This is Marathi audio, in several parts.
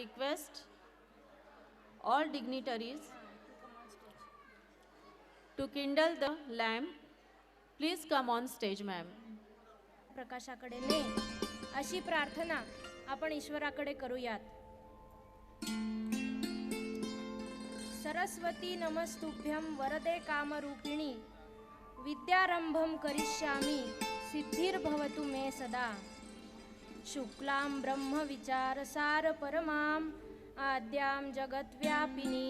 request all dignitaries to kindle the lamp. Please come on stage, ma'am. प्रकाशाकडे ने अशी प्रार्थना आपण ईश्वराकडे करूयात. सरस्वती नमस्तुभ्यं वरदे कामरूपिणी विद्यारंभं करिष्यामि सिद्धिर्भवतु मे सदा. शुक्लां ब्रह्म विचारसार परमां आद्यां जगद्व्यापिनी.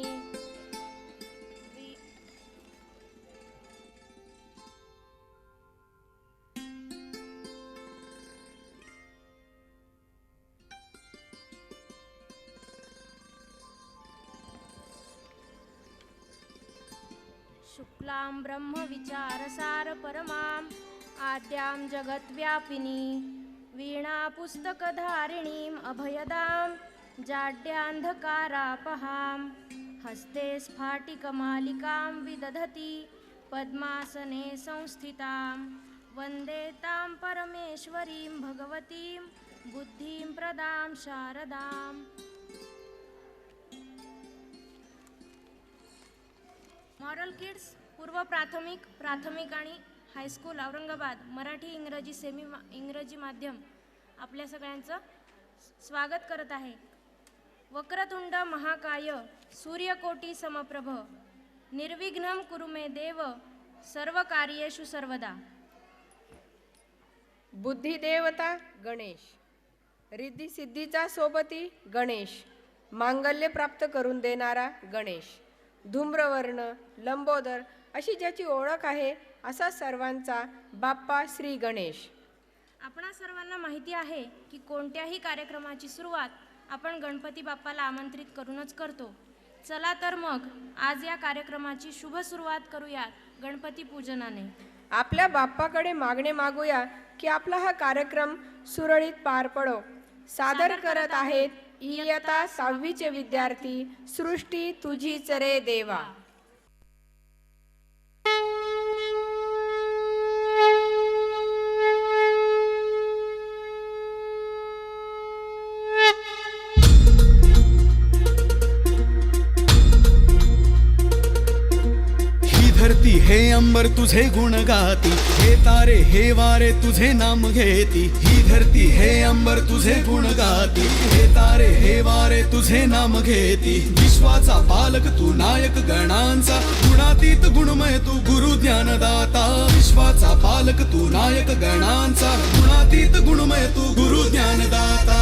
शुक्लां ब्रह्म विचारसार परमां आद्यां जगद्व्यापिनी वीणा पुस्तकधारिणीं अभयदां जाड्यान्धकारापहां हस्ते स्फाटिकमालिकां विदधति पद्मासने संस्थितां. वन्दे तां परमेश्वरीं भगवतीं बुद्धिं प्रदां शारदाम्. मॉरल किड्स पूर्व प्राथमिक प्राथमिक आणि हायस्कूल औरंगाबाद मराठी इंग्रजी माध्यम आपल्या सगळ्यांचं स्वागत करत आहे. वक्रतुंड महाकाय सूर्यकोटी समप्रभ निर्विघ्नं कुरु मे देव सर्व कार्येषु सर्वदा. बुद्धिदेवता गणेश, रिद्धी सिद्धीचा सोबती गणेश, मांगल्य प्राप्त करून देणारा गणेश, धूम्रवर्ण लंबोदर अशी ज्याची ओळख आहे असा सर्वांचा बाप्पा श्री गणेश. आपणा सर्वांना माहिती आहे की कोणत्याही कार्यक्रमाची सुरुवात आपण गणपती बाप्पाला आमंत्रित करूनच करतो. चला तर मग आज या कार्यक्रमाची शुभ सुरुवात करूया गणपती पूजनाने. आपल्या बाप्पाकडे मागणे मागूया की आपला हा कार्यक्रम सुरळीत पार पडो. सादर करत आहेत इयत्ता 6वीचे विद्यार्थी सृष्टी तुझीच रे देवा. धरती हे अंबर तुझे गुण गाती, हे तारे हे वारे तुझे नाम घेती. ही धरती हे अंबर तुझे गुण गाती, हे तारे हे वारे तुझे नाम घेती. विश्वाचा पालक तू नायक गणांचा, गुणातीत गुणमय तू गुरु ज्ञानदाता. विश्वाचा पालक तू नायक गणांचा, गुणातीत गुणमय तू गुरु ज्ञानदाता.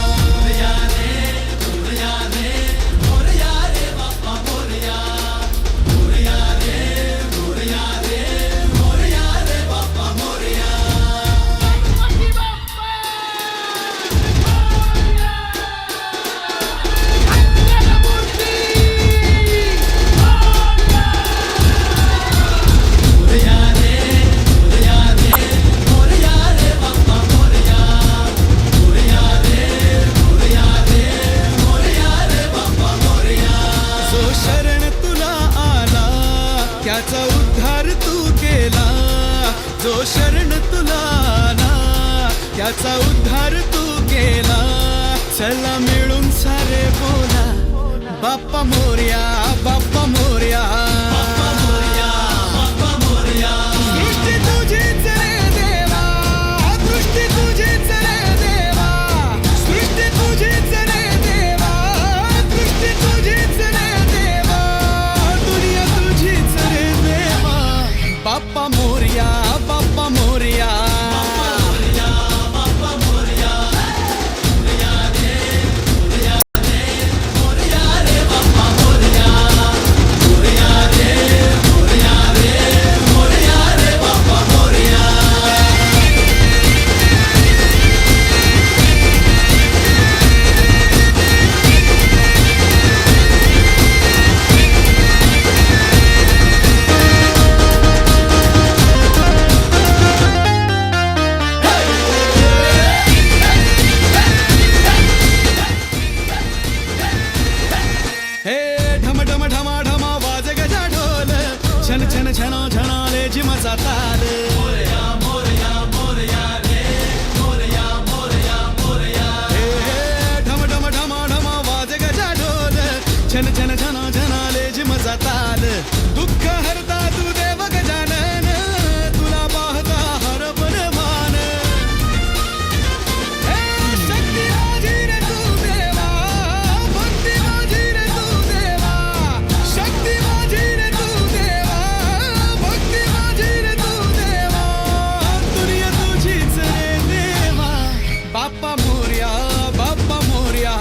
त्याचा उद्धार तू केला, जो शरण तुला आला त्याचा उद्धार तू केला. चला मिळून सारे बोला बाप्पा मोरया, बाप्पा मोरया. दृष्टी तुझीच रे देवा, दृष्टी तुझीच रे देवा, दृष्टी तुझीच रे देवा, दृष्टी तुझीच रे देवा, दुनिया तुझीच रे देवा. बाप्पा मोरया, बाप्पा मोरया. झिमाचा ताल. मोरया मोरया मोरया रे, मोरया मोरया मोरया. ढम ढम ढमा ढमा वाज गजा छन छन छना छनाले झिमचा ताल दुःख हरता तू देव गजानन तुला पाहता हरपन मान शक्ती माझी रे तू देवा भक्ती माझी रे तू देवा शक्ती माझी रे तू देवा भक्ती माझी रे तू देवा दुनिया तुझीच रे देवा बाप्पा मोरया बाप्पा मोरया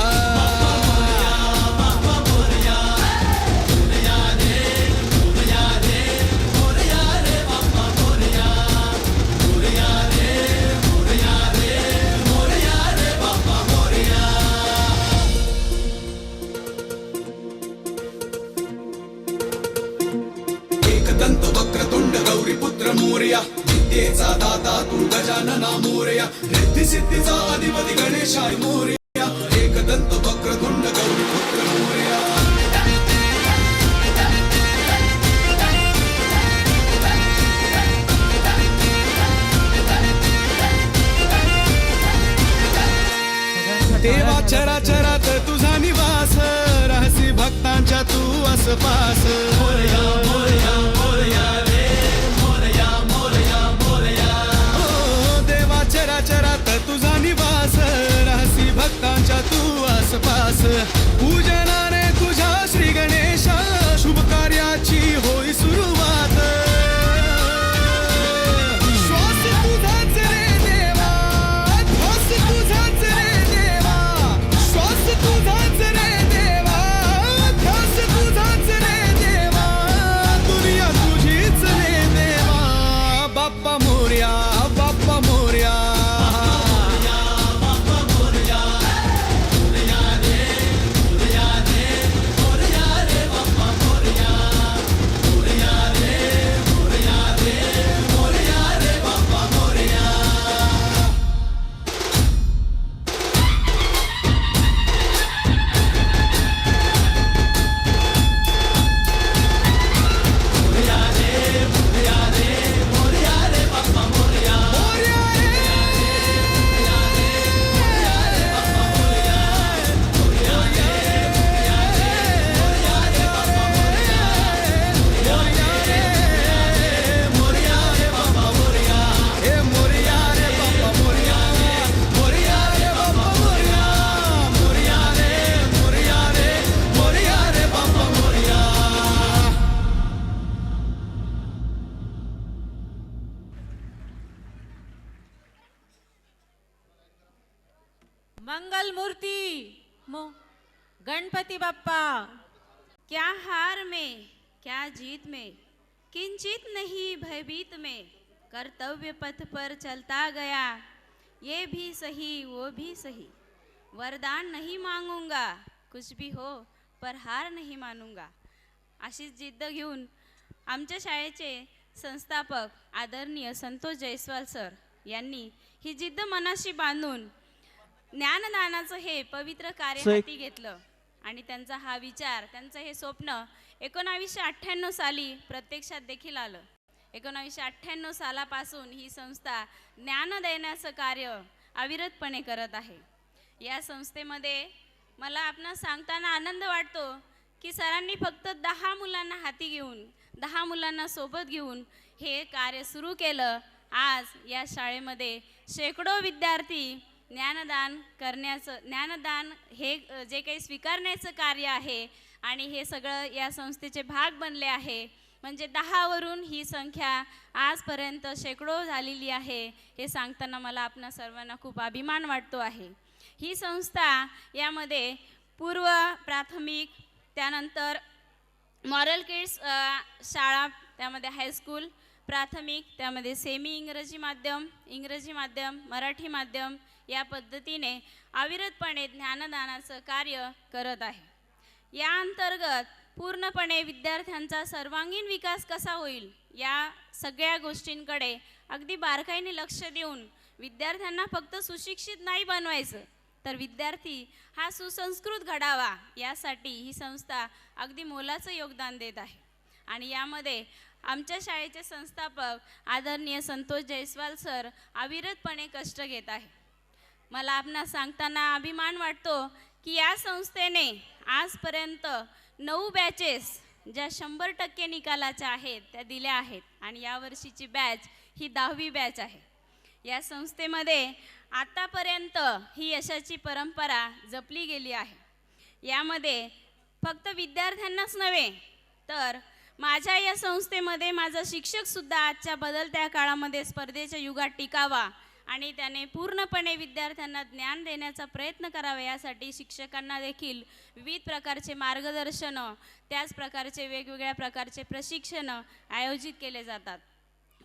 एकदंत वक्रतुंड गौरीपुत्र मोरया विद्येचा दाता तू गजानना मोरया रिद्धी सिद्धीचा अधिपती गणेशाय मोरया एकदंत वक्रतुंड गौरीपुत्र मोरया देवा चराचरात तुझा निवास रहसी भक्तांच्या तू आसपास मोरया मोरया मोरया रे मोरया मोरया मोरया ओ देवा चराचरात तुझा निवास रहसी भक्तांच्या तू आसपास पूजनाने तुझ्या श्री गणेश शुभ कार्याची होई सुरुवात श्वास तुझाच रे देवा ध्यास तुझाच रे देवा श्वास तुझाच रे देवा ध्यास तुझाच रे देवा दुनिया तुझीच रे देवा बाप्पा मोरया बाप्पा मोरया मंगल मूर्ति गणपति बप्पा। क्या हार में क्या जीत में किंचित नहीं भयभीत में कर्तव्य पथ पर चलता गया ये भी सही वो भी सही वरदान नहीं मांगूंगा कुछ भी हो पर हार नहीं मानूंगा अशीच जिद्द घेऊन आमच्या शाळेचे संस्थापक आदरणीय संतोष जयस्वाल सर यांनी ही जिद्द मनाशी बांधून ज्ञानदानाचं हे पवित्र कार्य हाती घेतलं आणि त्यांचा हा विचार त्यांचं हे स्वप्न 1998 साली प्रत्यक्षात देखील आलं। 1998 सालापासून ही संस्था ज्ञान देण्याचं कार्य अविरतपणे करत आहे। या संस्थेमध्ये मला आपणास सांगताना आनंद वाटतो की सरांनी फक्त 10 मुलांना हाती घेऊन 10 मुलांना सोबत घेऊन हे कार्य सुरू केलं। आज या शाळेमध्ये शेकडो विद्यार्थी ज्ञानदान हे जे काही स्वीकारण्याचं कार्य आहे आणि हे सगळं या संस्थेचे भाग बनले आहे। म्हणजे 10 वरून ही संख्या आजपर्यंत शेकडो झालेली आहे। हे सांगताना मला आपणा सर्वांना खूप अभिमान वाटतो आहे। ही संस्था यामध्ये पूर्व प्राथमिक त्यानंतर मॉरल किड्स शाळा त्यामध्ये हायस्कूल प्राथमिक त्यामध्ये सेमी इंग्रजी माध्यम मराठी माध्यम या पद्धतीने अविरतपणे ज्ञानदानाचं कार्य करत आहे। या अंतर्गत पूर्णपणे विद्यार्थ्यांचा सर्वांगीण विकास कसा होईल या सगळ्या गोष्टींकडे अगदी बारकाईने लक्ष देऊन विद्यार्थ्यांना फक्त सुशिक्षित नाही बनवायचं तर विद्यार्थी हा सुसंस्कृत घडावा यासाठी ही संस्था अगदी मोलाचं योगदान देत आहे। आणि यामध्ये आमच्या शाळेचे संस्थापक आदरणीय संतोष जयस्वाल सर अविरतपणे कष्ट घेत आहे। मला आपणास सांगताना अभिमान वाटतो की या संस्थेने आजपर्यंत 9 बॅचेस ज्या 100% निकालाच्या आहेत त्या दिल्या आहेत आणि यावर्षीची बॅच ही 10वी बॅच आहे. या संस्थेमध्ये आतापर्यंत ही यशाची परंपरा जपली गेली आहे. यामध्ये फक्त विद्यार्थ्यांनाच नव्हे तर माझ्या या संस्थेमध्ये माझा शिक्षकसुद्धा आजच्या बदलत्या काळामध्ये स्पर्धेच्या युगात टिकावा आणि त्याने पूर्णपणे विद्यार्थ्यांना ज्ञान देण्याचा प्रयत्न करावा यासाठी शिक्षकांना देखील विविध प्रकारचे मार्गदर्शन त्याच प्रकारचे वेगवेगळ्या प्रकारचे प्रशिक्षण आयोजित केले जातात.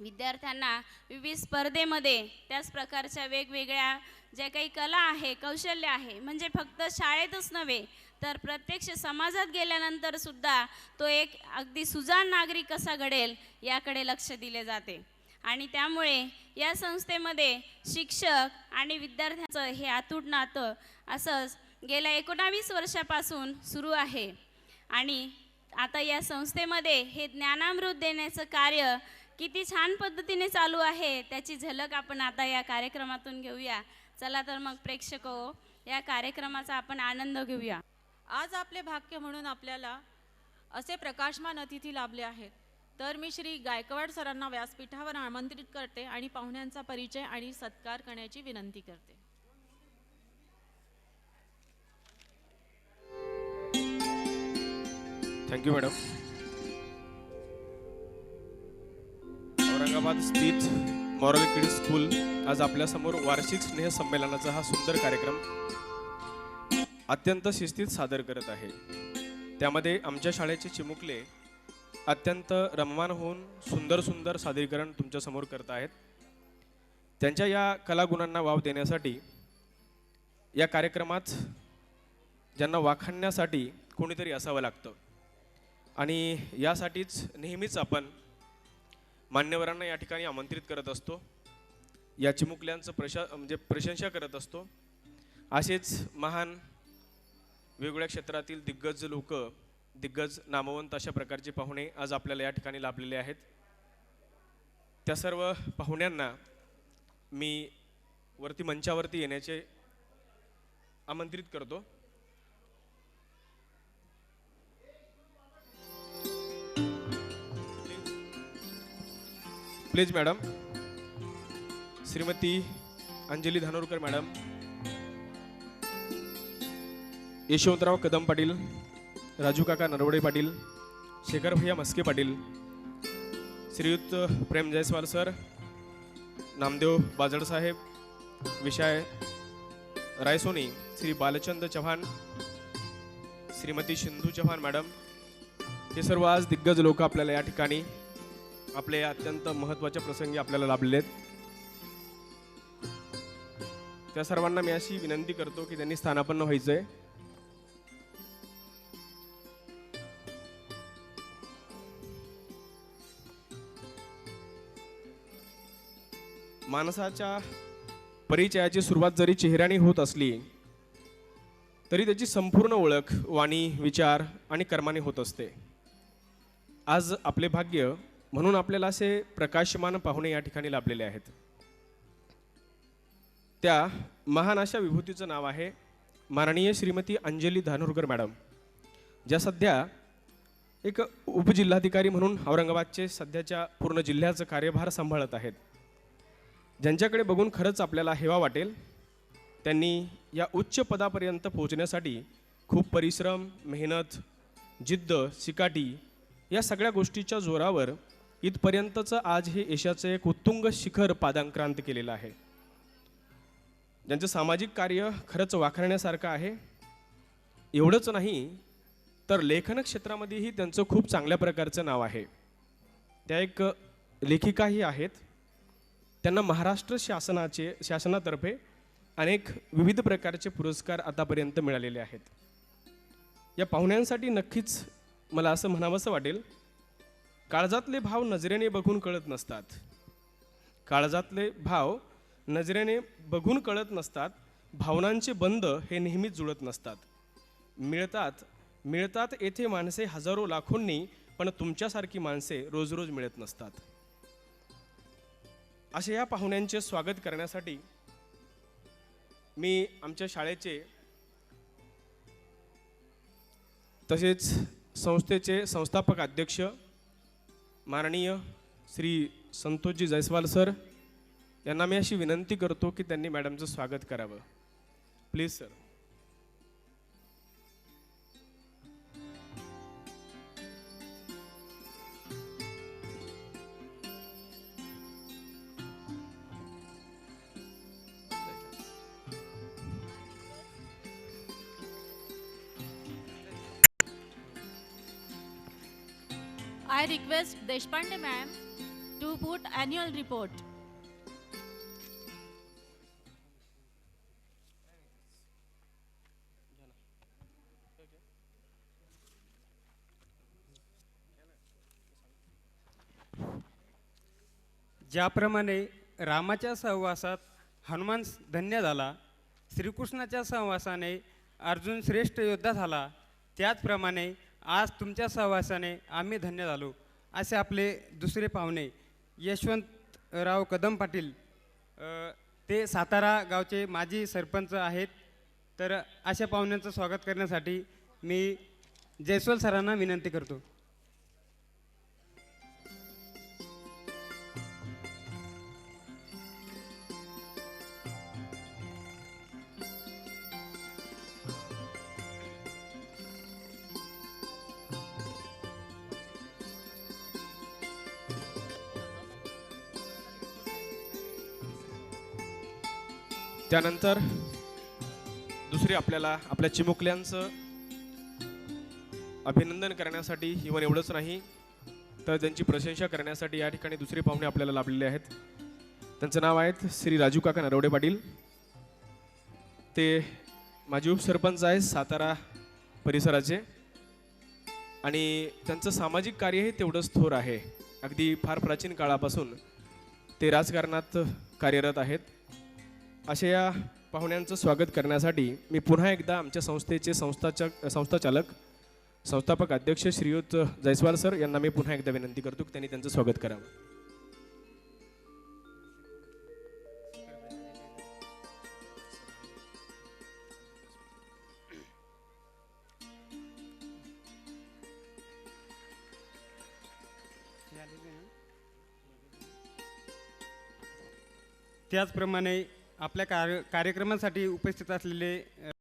विद्यार्थ्यांना विविध स्पर्धेमध्ये त्याच प्रकारच्या वेगवेगळ्या ज्या काही कला आहे कौशल्य आहे म्हणजे फक्त शाळेतच नव्हे तर प्रत्यक्ष समाजात गेल्यानंतर सुद्धा तो एक अगदी सुजाण नागरिक कसा घडेल याकडे लक्ष दिले जाते. आणि त्यामुळे या संस्थेमध्ये शिक्षक आणि विद्यार्थ्यांचं हे अतूट नातं असंच गेल्या 19 वर्षापासून सुरू आहे. आणि आता या संस्थेमध्ये हे ज्ञानामृत देण्याचं कार्य किती छान पद्धतीने चालू आहे त्याची झलक आपण आता या कार्यक्रमातून घेऊया. चला तर मग प्रेक्षक हो, या कार्यक्रमाचा आपण आनंद घेऊया. आज आपले भाग्य म्हणून आपल्याला असे प्रकाशमान अतिथी लाभले आहेत. तर मी श्री गायकवाड सरांना व्यासपीठावर आमंत्रित करते आणि पाहुण्यांचा परिचय आणि सत्कार करण्याची विनंती करते. Thank you madam. औरंगाबाद स्थित मॉरल किड्स स्कूल आज आपल्यासमोर वार्षिक स्नेह संमेलनाचा हा सुंदर कार्यक्रम अत्यंत शिस्तीत सादर करत आहे. त्यामध्ये आमच्या शाळेचे चिमुकले अत्यंत रममाण होऊन सुंदर सुंदर सादरीकरण तुमच्यासमोर करत आहेत. त्यांच्या या कलागुणांना वाव देण्यासाठी या कार्यक्रमात ज्यांना वाखाणण्यासाठी कोणीतरी असावं लागतं आणि यासाठीच नेहमीच आपण मान्यवरांना या ठिकाणी आमंत्रित करत असतो. या चिमुकल्यांचं प्रशंसा करत असतो. असेच महान वेगवेगळ्या क्षेत्रातील दिग्गज लोक दिग्गज नामवंत अशा प्रकारचे पाहुणे आज आपल्याला या ठिकाणी लाभलेले आहेत. त्या सर्व पाहुण्यांना मी वरती मंचावरती येण्याचे आमंत्रित करतो. Please madam. Shrimati Anjali Dhanorkar madam, Yashwantrao Kadam Patil, Raju काका नरवडे पाटील, शेखर भैया मस्के पाटील, श्रीयुत प्रेम जयस्वाल सर, नामदेव बाजड साहेब, विषय रायसोनी, श्री बालचंद चव्हाण, श्रीमती सिंधू चव्हाण मॅडम, हे सर्व आज दिग्गज लोक आपल्याला या ठिकाणी आपले अत्यंत महत्त्वाच्या प्रसंगी आपल्याला लाभलेले आहेत. त्या सर्वांना मी अशी विनंती करतो की त्यांनी स्थानापन्न व्हायचं आहे. माणसाच्या परिचयाची सुरुवात जरी चेहऱ्याने होत असली तरी त्याची संपूर्ण ओळख वाणी, विचार आणि कर्माने होत असते. आज आपले भाग्य म्हणून आपल्याला असे प्रकाशमान पाहुणे या ठिकाणी लाभलेले आहेत. त्या महान अशा विभूतीचं नाव आहे माननीय श्रीमती अंजली धानोरकर मॅडम, ज्या सध्या एक उपजिल्हाधिकारी म्हणून औरंगाबादचे सध्याच्या पूर्ण जिल्ह्याचं कार्यभार सांभाळत आहेत. ज्यांच्याकडे बघून खरंच आपल्याला हेवा वाटेल. त्यांनी या उच्च पदापर्यंत पोहोचण्यासाठी खूप परिश्रम, मेहनत, जिद्द, चिकाटी या सगळ्या गोष्टीच्या जोरावर इथपर्यंतचं आज हे यशाचं एक उत्तुंग शिखर पादांक्रांत केलेलं आहे. ज्यांचं सामाजिक कार्य खरंच वाखाणण्यासारखं आहे. एवढंच नाही तर लेखन क्षेत्रामध्येही त्यांचं खूप चांगल्या प्रकारचं नाव आहे. त्या एक लेखिकाही आहेत. त्यांना महाराष्ट्र शासनातर्फे अनेक विविध प्रकारचे पुरस्कार आतापर्यंत मिळालेले आहेत. या पाहुण्यांसाठी नक्कीच मला असं म्हणावंसं वाटेल, काळजातले भाव नजरेने बघून कळत नसतात. काळजातले भाव नजरेने बघून कळत नसतात. भावनांचे बंध हे नेहमीच जुळत नसतात. मिळतात येथे माणसे हजारो लाखोंनी, पण तुमच्यासारखी माणसे रोज रोज मिळत नसतात. अशा या पाहुण्यांचे स्वागत करण्यासाठी मी आमच्या शाळेचे तसेच संस्थेचे संस्थापक अध्यक्ष माननीय श्री संतोषजी जयस्वाल सर यांना मी अशी विनंती करतो की त्यांनी मॅडमचं स्वागत करावं. Please sir. I request Deshpande ma'am to put annual report. ज्याप्रमाणे रामाच्या सहवासात हनुमान धन्य झाला, श्रीकृष्णाच्या सहवासाने अर्जुन श्रेष्ठ योद्धा झाला, त्याचप्रमाणे आज तुमच्या सहवासाने आम्ही धन्य झालो. असे आपले दुसरे पाहुणे यशवंतराव कदम पाटील, ते सातारा गावचे माजी सरपंच आहेत. तर अशा पाहुण्यांचं स्वागत करण्यासाठी मी जयस्वाल सरांना विनंती करतो. त्यानंतर दुसरे आपल्याला आपल्या चिमुकल्यांचं अभिनंदन करण्यासाठी इव्हन एवढंच नाही तर त्यांची प्रशंसा करण्यासाठी या ठिकाणी दुसरे पाहुणे आपल्याला लाभलेले आहेत. त्यांचं नाव आहेत श्री राजू काका नरवडे पाटील. ते माजी उपसरपंच आहेत सातारा परिसराचे आणि त्यांचं सामाजिक कार्यही तेवढंच थोर आहे. अगदी फार प्राचीन काळापासून ते राजकारणात कार्यरत आहेत. अशा या पाहुण्यांचं स्वागत करण्यासाठी मी पुन्हा एकदा आमच्या संस्थेचे संस्थाचालक संस्थापक अध्यक्ष श्रीयुत जयस्वाल सर यांना मी पुन्हा एकदा विनंती करतो की त्यांनी त्यांचं स्वागत करावं. त्याचप्रमाणे आपल्या कार्यक्रमासाठी उपस्थित असलेले